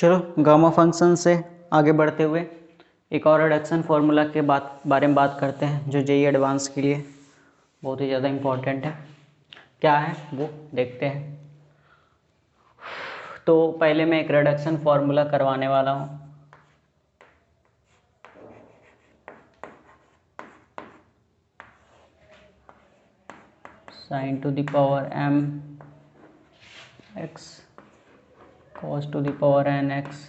चलो gamma function से आगे बढ़ते हुए एक और रिडक्शन फार्मूला के बारे में बात करते हैं जो जेईई एडवांस के लिए बहुत ही ज़्यादा इम्पोर्टेंट है। क्या है वो देखते हैं। तो पहले मैं एक रिडक्शन फार्मूला करवाने वाला हूँ। sin to the power m x cos to the power n x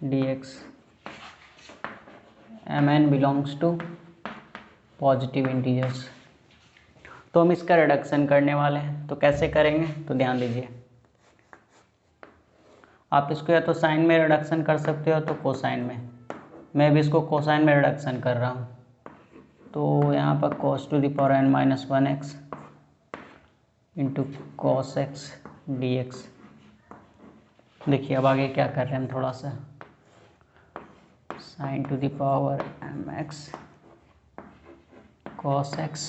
dx mn belongs to positive integers. तो हम इसका रिडक्शन करने वाले हैं। तो कैसे करेंगे तो ध्यान दीजिए। आप इसको या तो साइन में रिडक्शन कर सकते हो तो कोसाइन में। मैं भी इसको कोसाइन में रिडक्शन कर रहा हूँ। तो यहाँ पर cos to the power n minus 1x into cos x D x. देखिए अब आगे क्या कर रहे हैं हम थोड़ा सा। Sine to the power M x cos x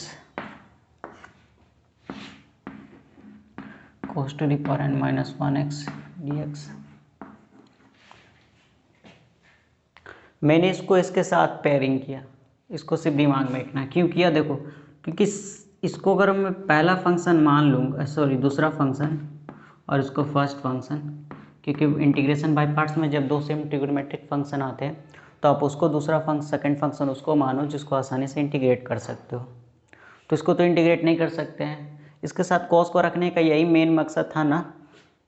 cos to the power n minus 1x dx। मैंने इसको इसके साथ पेयरिंग किया। इसको सिर्फ दिमाग में रखना। क्यों किया देखो, क्योंकि इसको अगर मैं पहला फंक्शन मान लूँगा, सॉरी दूसरा फंक्शन, और इसको फर्स्ट फंक्शन, क्योंकि इंटीग्रेशन बाय पार्ट्स में जब दो सेम ट्रिग्नोमेट्रिक फंक्शन आते हैं तो आप उसको दूसरा सेकंड फंक्शन उसको मानो जिसको आसानी से इंटीग्रेट कर सकते हो। तो इसको तो इंटीग्रेट नहीं कर सकते हैं। इसके साथ कॉस को रखने का यही मेन मकसद था ना,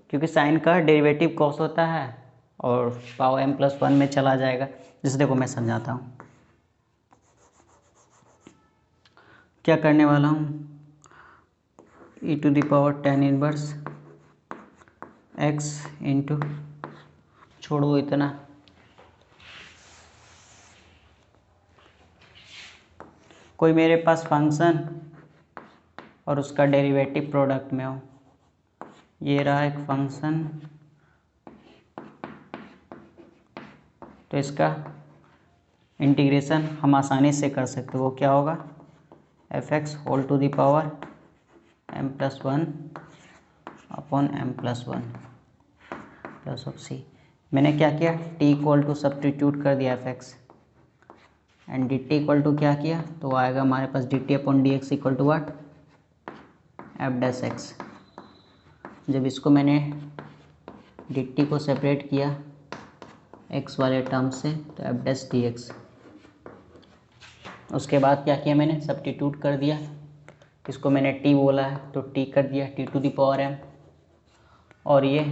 क्योंकि साइन का डेरिवेटिव कॉस होता है और पावर m+1 में चला जाएगा। जिसे देखो मैं समझाता हूँ क्या करने वाला हूँ। e to the power tan inverse x into, छोड़ो इतना, कोई मेरे पास फंक्शन और उसका डेरिवेटिव प्रोडक्ट में हो। ये रहा एक फंक्शन, तो इसका इंटीग्रेशन हम आसानी से कर सकते हो। वो क्या होगा, fx whole to the power m+1 upon m+1 plus of c। मैंने क्या किया, t इक्वल टू सब्स्टिट्यूट कर दिया fx and dt equal to क्या किया, तो आएगा हमारे पास dt upon dx equal to what, f'(x). जब इसको मैंने dt को सेपरेट किया x वाले टर्म से तो f'(dx). उसके बाद क्या किया, मैंने सब्स्टिट्यूट कर दिया। इसको मैंने t बोला है तो t कर दिया, t to the power m, और ये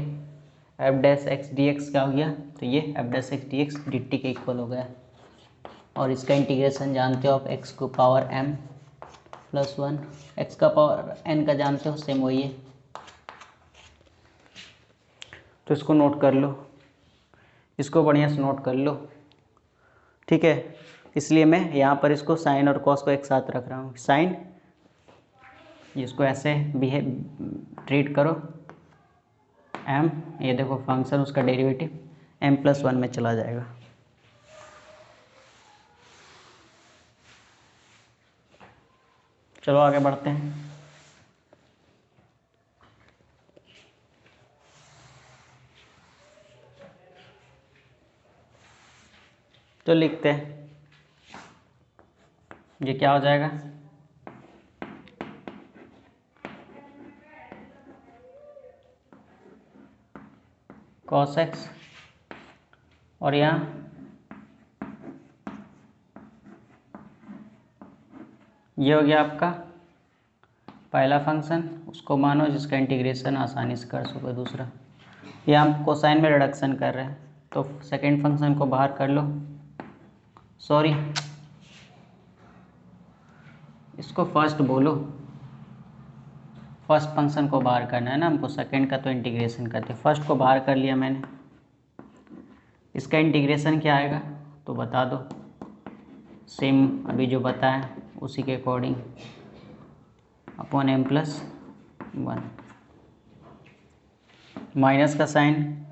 f'(x dx क्या हो गया, तो ये f'(x dx dt के इक्वल हो गया। और इसका इंटीग्रेशन जानते हो आप, x को पावर m+1, x का पावर n का जानते हो, सेम वही है। तो इसको नोट कर लो, इसको बढ़िया से नोट कर लो, ठीक है। इसलिए मैं यहाँ पर इसको साइन और कॉस को एक साथ रख रहा हूँ। साइन, इसको ऐसे बिहेव ट्रीट करो, m, ये देखो फंक्शन उसका डेरिवेटिव m+1 में चला जाएगा। चलो आगे बढ़ते हैं। तो लिखते हैं, ये क्या हो जाएगा, cos x, और यहाँ ये हो गया आपका पहला फंक्शन, उसको मानो जिसका इंटीग्रेशन आसानी से कर सको। दूसरा ये हम कोसाइन में रिडक्शन कर रहे हैं तो सेकंड फंक्शन को बाहर कर लो, सॉरी इसको फर्स्ट बोलो, फर्स्ट फंक्शन को बाहर करना है ना हमको, सेकंड का तो इंटीग्रेशन करते। फर्स्ट को बाहर कर लिया मैंने। इसका इंटीग्रेशन क्या आएगा तो बता दो, सेम अभी जो बताया उसी के अकॉर्डिंग, अपॉन m+1। माइनस का साइन,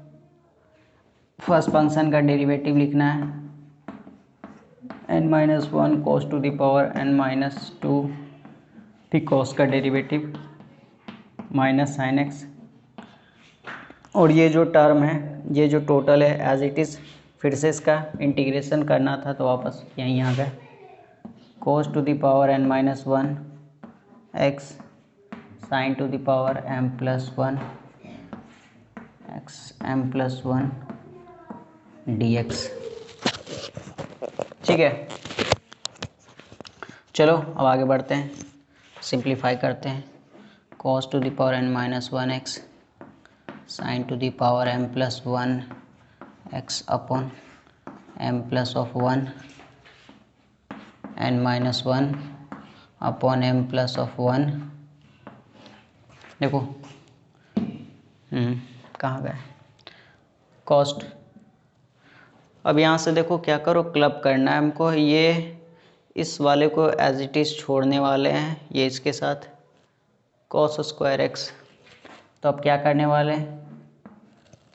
फर्स्ट फंक्शन का डेरिवेटिव लिखना है, n-1 cos to the power n-2, फिर cos का डेरिवेटिव माइनस साइन x, और ये जो टर्म है, ये जो टोटल है एज इट इज़, फिर से इसका इंटीग्रेशन करना था तो वापस यहीं आ गए। cos to the power n minus 1 x sin to the power m plus 1 x m plus 1 dx। ठीक है, चलो अब आगे बढ़ते हैं, सिंप्लीफाई करते हैं। cos to the power n minus 1 x sin to the power m plus 1 x upon m plus of 1 n minus 1 upon m plus of 1। देखो कहाँ गए कॉस्ट। अब यहाँ से देखो क्या करो, क्लब करना है हमको। ये इस वाले को एज इट इज़ छोड़ने वाले हैं, ये इसके साथ cos स्क्वायर x। तो अब क्या करने वाले हैं,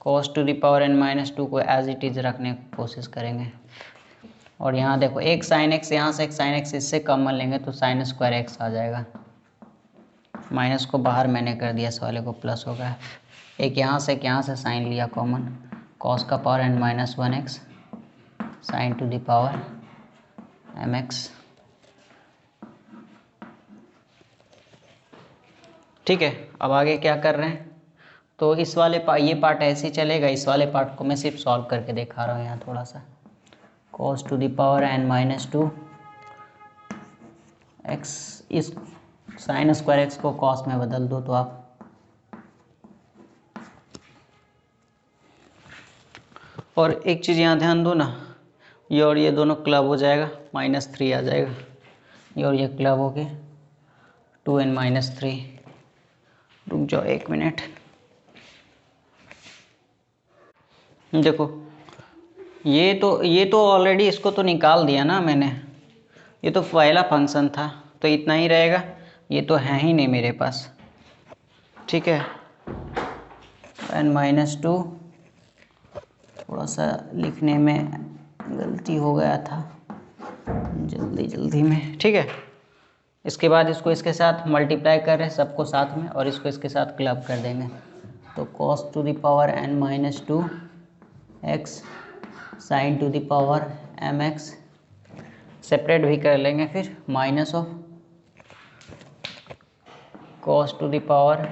cos to the power n minus 2 को एज इट इज़ रखने की कोशिश करेंगे। और यहाँ देखो एक sin x, यहाँ से एक sin x इससे कॉमन लेंगे तो sin स्क्वायर x आ जाएगा। माइनस को बाहर मैंने कर दिया, इस वाले को प्लस हो गया। एक यहाँ से साइन लिया कॉमन, cos का power n minus 1x sin to the power mx। ठीक है, अब आगे क्या कर रहे हैं, तो इस वाले ये पार्ट ऐसे ही चलेगा। इस वाले पार्ट को मैं सिर्फ सॉल्व करके दिखा रहा हूँ यहाँ थोड़ा सा। cos to the power n minus 2 x, इस साइन स्क्वायर x को cos में बदल दो तो आप, और एक चीज़ यहाँ ध्यान दो ना, ये और ये दोनों क्लब हो जाएगा, -3 आ जाएगा। ये और ये क्लब हो गए 2n माइनस 3। रुक जाओ 1 मिनट। देखो ये तो ऑलरेडी इसको तो निकाल दिया ना मैंने, ये तो पहला फंक्शन था तो इतना ही रहेगा, ये तो है ही नहीं मेरे पास। ठीक है, n माइनस 2, थोड़ा सा लिखने में गलती हो गया था जल्दी में। ठीक है, इसके बाद इसको इसके साथ मल्टीप्लाई कर रहे हैं सबको साथ में, और इसको इसके साथ क्लब कर देंगे। तो cos to the power n minus 2 x sin to the power mx, separate भी कर लेंगे फिर, minus of cos to the power,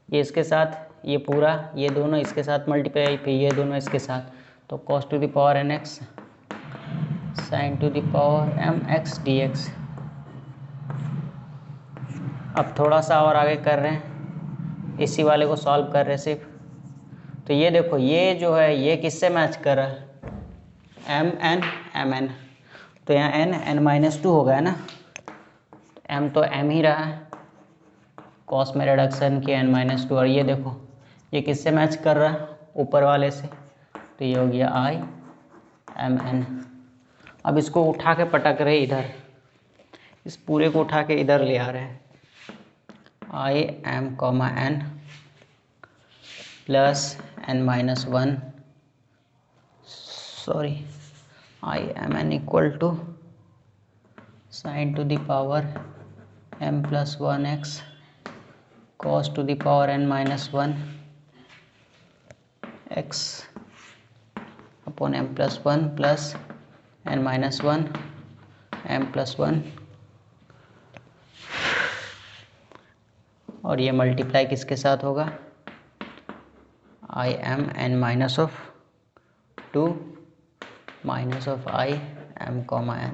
ये इसके साथ ये पूरा, ये दोनों इसके साथ मल्टीप्लाई, फिर ये दोनों इसके साथ, तो cos to the power nx sin to the power mx dx। अब थोड़ा सा और आगे कर रहे हैं, इसी वाले को सॉल्व कर रहे हैं सिर्फ। तो ये देखो, ये जो है ये किससे मैच कर रहा है, mn। तो यहाँ n माइनस 2 हो गया ना, m तो m ही रहा है, कॉस में रिडक्शन किया n माइनस 2। और ये देखो ये किससे मैच कर रहा है, ऊपर वाले से, तो ये हो गया i mn। अब इसको उठा के पटक रहे इधर, इस पूरे को उठा के इधर ले आ रहे हैं, i m n plus n minus 1, sorry i m n equal to sine to the power m plus 1x cos to the power n minus 1 x upon m plus 1 plus n minus 1 m plus 1, और ये multiply किसके साथ होगा, i m n minus of 2 minus of i m n।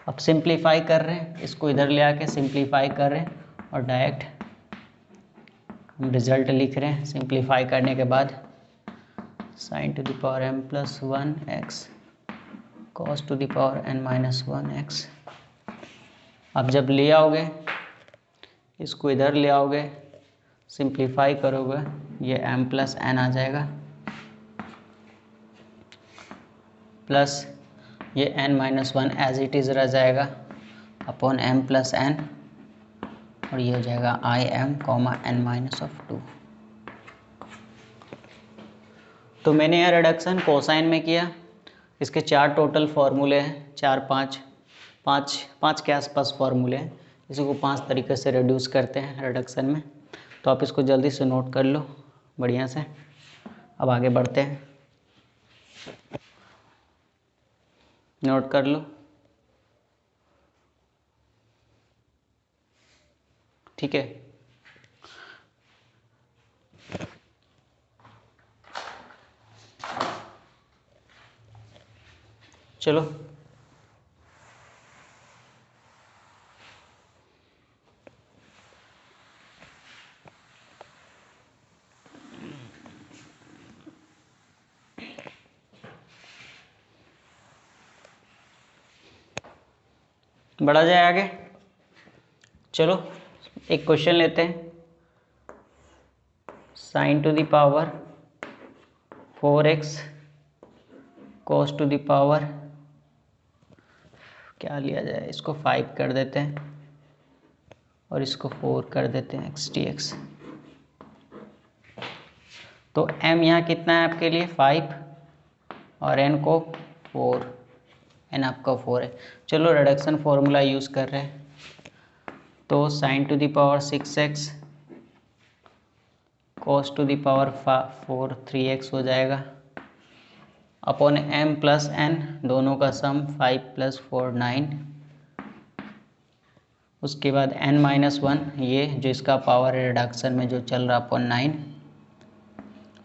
अब simplify कर रहे हैं, इसको इधर ले आके सिंप्लीफाई कर रहे हैं और डायरेक्ट हम रिजल्ट लिख रहे हैं। सिंप्लीफाई करने के बाद sine to the power m plus 1x cos to the power n minus 1x। अब जब ले आओगे, इसको इधर ले आओगे, सिंप्लीफाई करोगे, ये m प्लस n आ जाएगा, प्लस ये n minus 1 as it is रह जाएगा अपॉन m प्लस n, और ये हो जाएगा i m n minus of 2। तो मैंने यह रिडक्शन कोसाइन में किया। इसके 4 टोटल फार्मूले हैं, 5 के आसपास फार्मूले हैं। इसी को 5 तरीके से रिड्यूस करते हैं रिडक्शन में। तो आप इसको जल्दी से नोट कर लो। बढ़िया से। अब आगे बढ़ते हैं, नोट कर लो। ठीक है, चलो बढ़ा जाए आगे। चलो एक क्वेश्चन लेते हैं। Sign to the power 4x cos to the power, क्या लिया जाए, इसको 5 कर देते हैं और इसको 4 कर देते हैं x dx। तो m यहाँ कितना है आपके लिए 5 और n को 4, n आपका 4 है। चलो रिडक्शन फॉर्मूला यूज़ कर रहे हैं, तो sine to the power 6x cos to the power 4 3x हो जाएगा अपॉन m प्लस n, दोनों का सम 5 + 4 9, उसके बाद n - 1, ये जो इसका पावर है रिडक्शन में जो चल रहा अपॉन 9,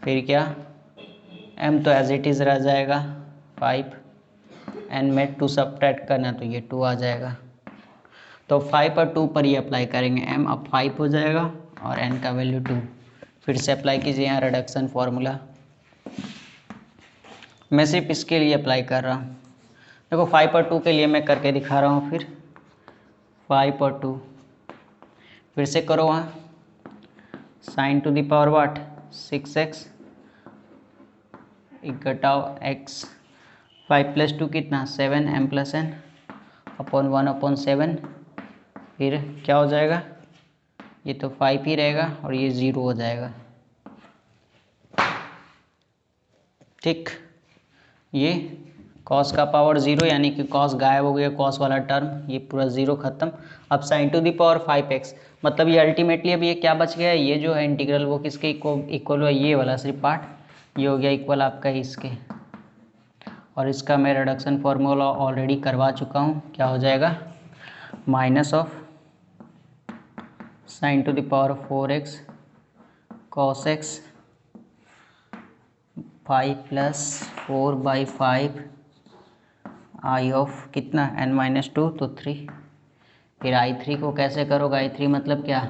फिर क्या m तो एज इट इज़ रह जाएगा 5, n में 2 सब्ट्रैक्ट करना तो ये 2 आ जाएगा। तो 5 और 2 पर ये अप्लाई करेंगे, m अब 5 हो जाएगा और n का वैल्यू 2। फिर से अप्लाई कीजिए यहाँ रिडक्शन फार्मूला, मैं सिर्फ इसके लिए अप्लाई कर रहा हूँ। देखो 5 और 2 के लिए मैं करके दिखा रहा हूँ। फिर 5 और 2 फिर से करो वहाँ, sine to the power what 6x घटाओ x, 5 + 2 कितना 7, m + n अपॉन 1/7, फिर क्या हो जाएगा, ये तो 5 ही रहेगा और ये 0 हो जाएगा। ठीक, ये कॉस का पावर 0 यानी कि कॉस गायब हो गया, कॉस वाला टर्म ये पूरा 0 खत्म। अब sign to the power 5x, मतलब ये अल्टीमेटली अब ये क्या बच गया, ये जो है इंटीग्रल वो किसके इक्वल है, ये वाला सिर्फ पार्ट ये हो गया इक्वल आपका इसके, और इसका मैं रिडक्शन फार्मूला ऑलरेडी करवा चुका हूँ। क्या हो जाएगा, minus of sine to the power 4x cos x 5 + 4/5 I of कितना n - 2 तो 3। फिर I3 को कैसे करोगे, I3 मतलब क्या,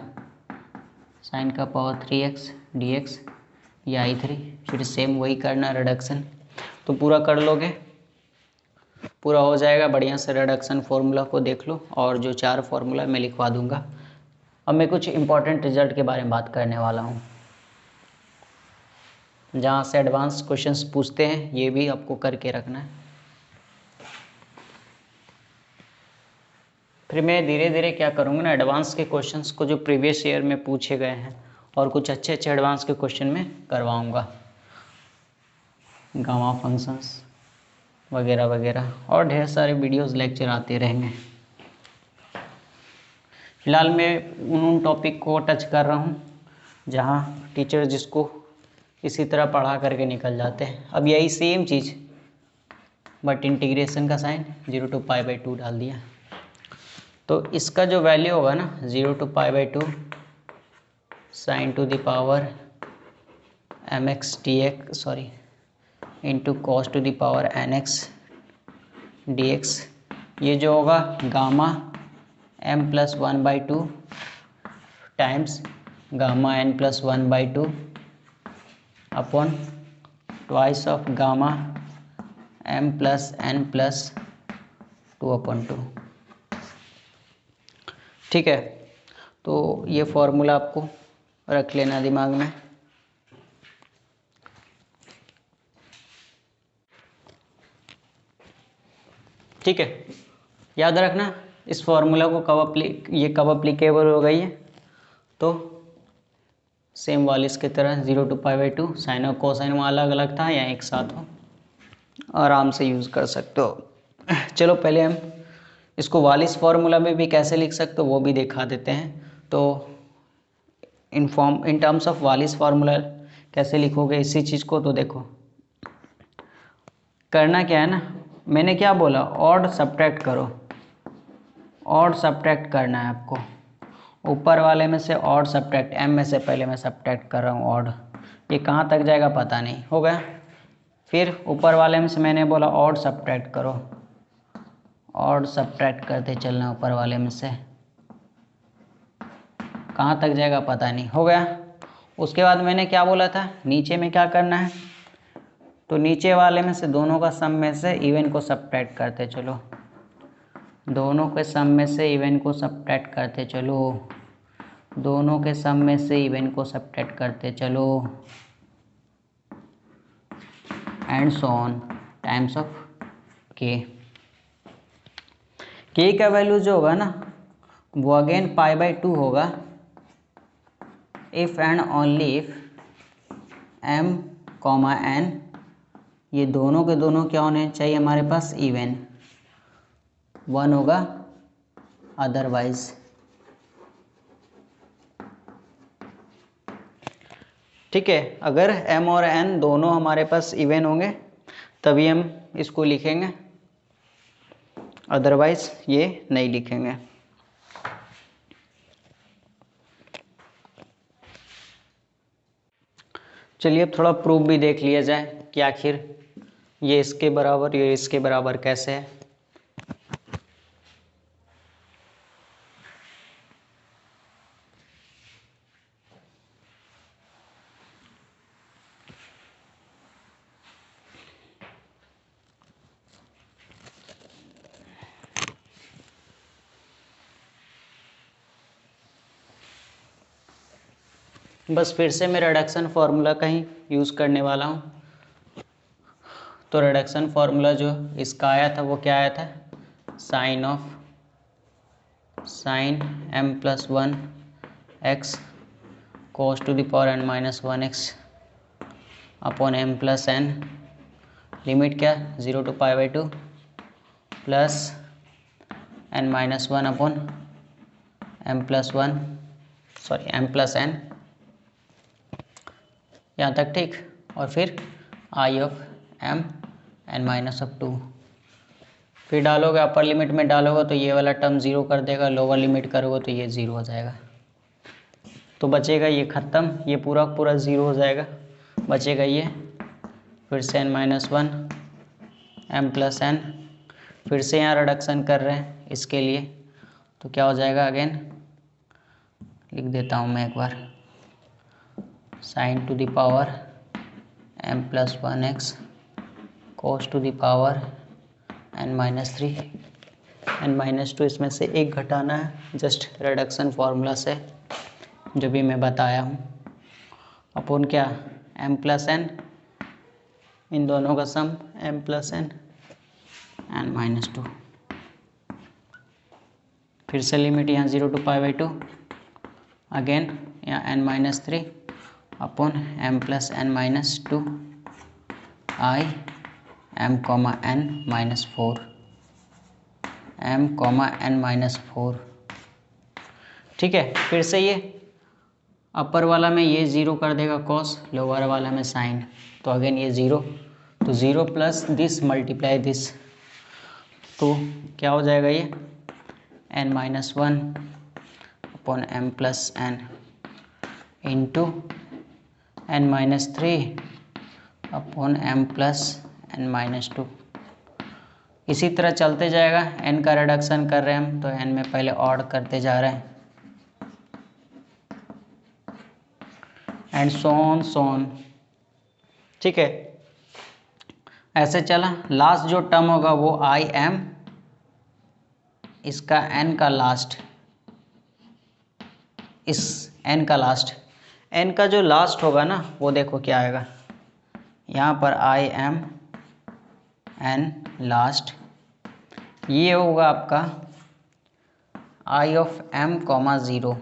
साइन का पावर 3x dx, ये I3। फिर सेम वही करना रिडक्शन, तो पूरा कर लोगे, पूरा हो जाएगा बढ़िया से। रिडक्शन फार्मूला को देख लो और जो 4 फार्मूला मैं लिखवा दूंगा। अब मैं कुछ इंपॉर्टेंट रिजल्ट के बारे में बात करने वाला हूँ, जहाँ से एडवांस क्वेश्चंस पूछते हैं, ये भी आपको करके रखना है। फिर मैं धीरे धीरे क्या करूँगा ना, एडवांस के क्वेश्चंस को जो प्रीवियस ईयर में पूछे गए हैं और कुछ अच्छे अच्छे एडवांस के क्वेश्चन में करवाऊँगा, गामा फंक्शंस वगैरह वगैरह, और ढेर सारे वीडियोस लेक्चर आते रहेंगे। फिलहाल मैं उन टॉपिक को टच कर रहा हूँ जहाँ टीचर जिसको इसी तरह पढ़ा करके निकल जाते हैं। अब यही सेम चीज़ बट इंटीग्रेशन का साइन 0 to π/2 डाल दिया, तो इसका जो वैल्यू होगा ना 0 to π/2 sine to the power mx dx sorry into cos to the power nx dx, ये जो होगा gamma m + 1/2 times gamma n + 1/2 upon twice of gamma m + n + 2/2। ठीक है, तो ये फॉर्मूला आपको रख लेना दिमाग में। ठीक है, याद रखना इस फॉर्मूला को कब अप्लीकेबल हो गई है, तो सेम वालिस की तरह 0 to π/2 साइन और कोसाइन वहाँ अलग अलग था, या एक साथ हो, आराम से यूज़ कर सकते हो। चलो पहले हम इसको वालिस फार्मूला में भी कैसे लिख सकते हो वो भी दिखा देते हैं। तो in terms of Wallis formula कैसे लिखोगे इसी चीज़ को? तो देखो करना क्या है ना, मैंने क्या बोला, ऑड सब्ट्रैक्ट करो, ऑड सब्ट्रैक्ट करना है आपको। ऊपर वाले में से ऑड सब्ट्रैक्ट, m में से पहले मैं सब्ट्रैक्ट कर रहा हूँ ऑड, ये कहाँ तक जाएगा पता नहीं, हो गया। फिर ऊपर वाले में से मैंने बोला ऑड सब्ट्रैक्ट करो, ऑड सब्ट्रैक्ट करते चलना ऊपर वाले में से, कहाँ तक जाएगा पता नहीं, हो गया। उसके बाद मैंने क्या बोला था, नीचे में क्या करना है, तो नीचे वाले में से दोनों का सम में से इवन को सब्ट्रैक्ट करते चलो, दोनों के सम में से इवन को सब्ट्रैक्ट करते चलो, दोनों के सम में से इवन को सब्ट्रैक्ट करते चलो, and so on times of के। के का वैल्यू जो होगा ना वो अगेन π/2 होगा, if and only if m, n ये दोनों के दोनों क्या होने चाहिए हमारे पास, इवन, 1 होगा अदरवाइज। ठीक है, अगर m और n दोनों हमारे पास इवन होंगे तभी हम इसको लिखेंगे, अदरवाइज ये नहीं लिखेंगे। चलिए अब थोड़ा प्रूफ भी देख लिया जाए कि आखिर ये इसके बराबर, ये इसके बराबर कैसे है। बस फिर से मैं रिडक्शन फार्मूला का ही यूज़ करने वाला हूँ। तो रिडक्शन फार्मूला जो इसका आया था वो क्या आया था, sine m+1 x cos to the power n-1 x upon m+n, limit क्या 0 to π/2 plus n-1 upon m+n, यहाँ तक ठीक। और फिर i ऑफ m n-2, फिर डालोगे, अपर लिमिट में डालोगे तो ये वाला टर्म ज़ीरो कर देगा, लोअर लिमिट करोगे तो ये ज़ीरो हो जाएगा, तो बचेगा ये ख़त्म, ये पूरा पूरा ज़ीरो हो जाएगा, बचेगा ये, फिर से n-1 m+n, फिर से यहाँ रिडक्शन कर रहे हैं इसके लिए, तो क्या हो जाएगा, अगेन लिख देता हूँ मैं एक बार, sine to the power m+1 x cos to the power n-3, n-2 इसमें से एक घटाना है जस्ट रिडक्शन फार्मूला से जो भी मैं बताया हूँ, अपॉन क्या m+n, इन दोनों का सम m+n n-2, फिर से लिमिट यहाँ 0 to π/2, अगेन यहाँ n-3 upon m+n-2 i m, n-4, m, n-4, ठीक है। फिर से ये अपर वाला में ये ज़ीरो कर देगा कॉस, लोअर वाला में साइन, तो अगेन ये ज़ीरो, तो zero plus this multiply this, तो क्या हो जाएगा ये n-1 upon m+n into n-3 upon m+n-2, इसी तरह चलते जाएगा। n का रिडक्शन कर रहे हैं हम, तो n में पहले ऑड करते जा रहे हैं, एंड सोन, ठीक है। ऐसे चला, लास्ट जो टर्म होगा वो आई एम, इसका n का लास्ट, इस n का लास्ट, n का जो लास्ट होगा ना वो देखो क्या आएगा, यहाँ पर आई एम n लास्ट, ये होगा आपका i of m, 0,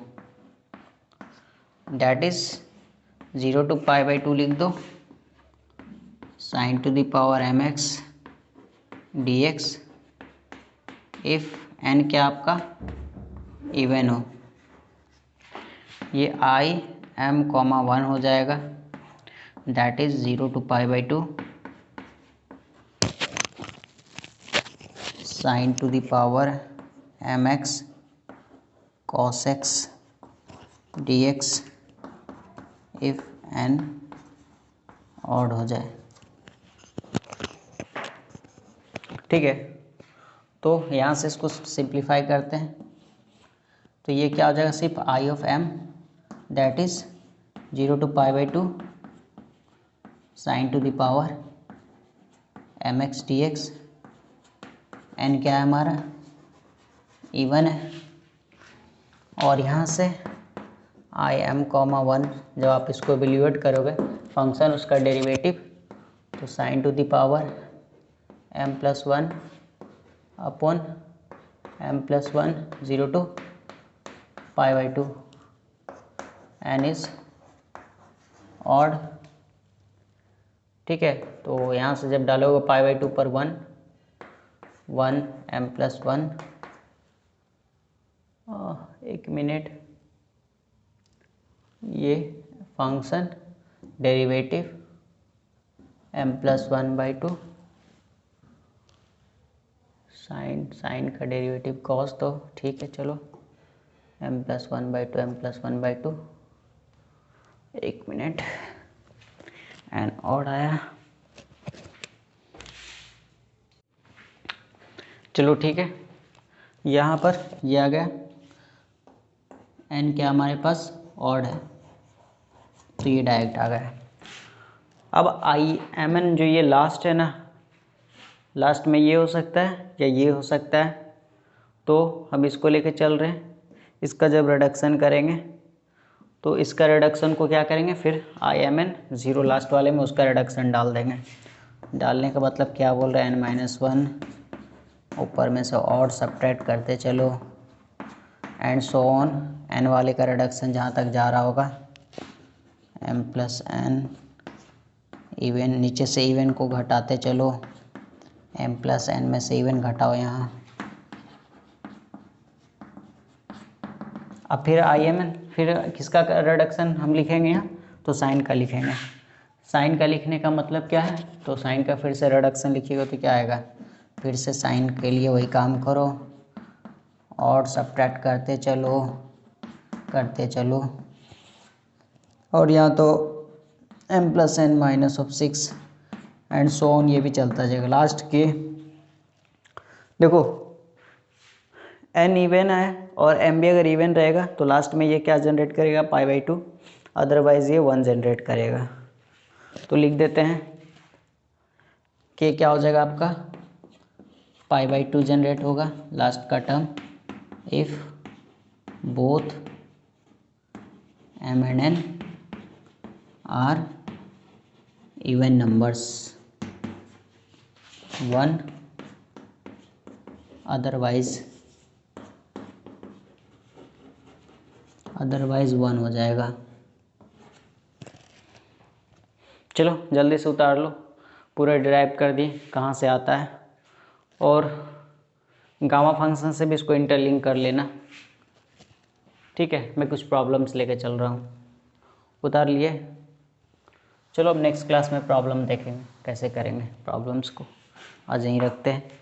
that is 0 to π/2 लिख दो, sign to the power mx dx, if n क्या आपका इवन हो, ये i m, 1 हो जाएगा, that is 0 to π/2 sin to the power mx cos x dx if n odd हो जाए। ठीक है, तो यहाँ से इसको सिंप्लीफाई करते हैं, तो ये क्या हो जाएगा, सिर्फ I of M that is 0 to π/2 sine to the power M X D X. N क्या है हमारा, इवन है, और यहाँ से आई एम कॉमा 1, जब आप इसको एवेल्यूएट करोगे फंक्शन उसका डेरिवेटिव, तो sine to the power M plus 1 upon M plus 1 0 to π/2 N is odd. ठीक है, तो यहाँ से जब डालोगे π/2 पर 1 एम प्लस 1, एक मिनट, ये function derivative M plus 1/2 sine का डेरिवेटिव कॉस, तो ठीक है चलो एम प्लस 1/2 एम प्लस 1/2, एक मिनट, एन ऑड आया, चलो ठीक है, यहाँ पर ये आ गया, एन क्या हमारे पास ऑड है, तो ये डायरेक्ट आ गया। अब आई एम एन जो ये लास्ट है ना, लास्ट में ये हो सकता है या ये हो सकता है, तो हम इसको लेके चल रहे हैं। इसका जब रिडक्शन करेंगे तो इसका रिडक्शन को क्या करेंगे, फिर I M N zero last वाले में उसका रिडक्शन डाल देंगे। डालने का मतलब क्या बोल रहे हैं, n-1 ऊपर में से ऑड सब्ट्रैक्ट करते चलो एंड सो ऑन, एन वाले का रिडक्शन जहाँ तक जा रहा होगा m प्लस एन, इवन नीचे से इवन को घटाते चलो, m प्लस एन में से इवन घटाओ यहाँ, अब फिर आई एम एन, फिर किसका रिडक्शन हम लिखेंगे यहाँ, तो साइन का लिखेंगे। साइन का लिखने का मतलब क्या है, तो साइन का फिर से रिडक्शन लिखिएगा तो क्या आएगा, फिर से साइन के लिए वही काम करो, और सब्ट्रैक्ट करते चलो, और यहाँ तो m plus N minus of 6 and so on, ये भी चलता जाएगा। लास्ट के देखो n इवन है और m भी अगर इवन रहेगा तो लास्ट में ये क्या जनरेट करेगा, π/2, अदरवाइज़ ये 1 जनरेट करेगा। तो लिख देते हैं कि क्या हो जाएगा आपका, π/2 जनरेट होगा लास्ट का term, if both m and n are even numbers, 1 otherwise 1 हो जाएगा। चलो जल्दी से उतार लो, पूरा डिराइव कर दिए कहाँ से आता है, और गामा फंक्शन से भी इसको इंटरलिंक कर लेना। ठीक है, मैं कुछ प्रॉब्लम्स लेके चल रहा हूँ, उतार लिए। चलो अब नेक्स्ट क्लास में प्रॉब्लम देखेंगे कैसे करेंगे प्रॉब्लम्स को, आज यहीं रखते हैं।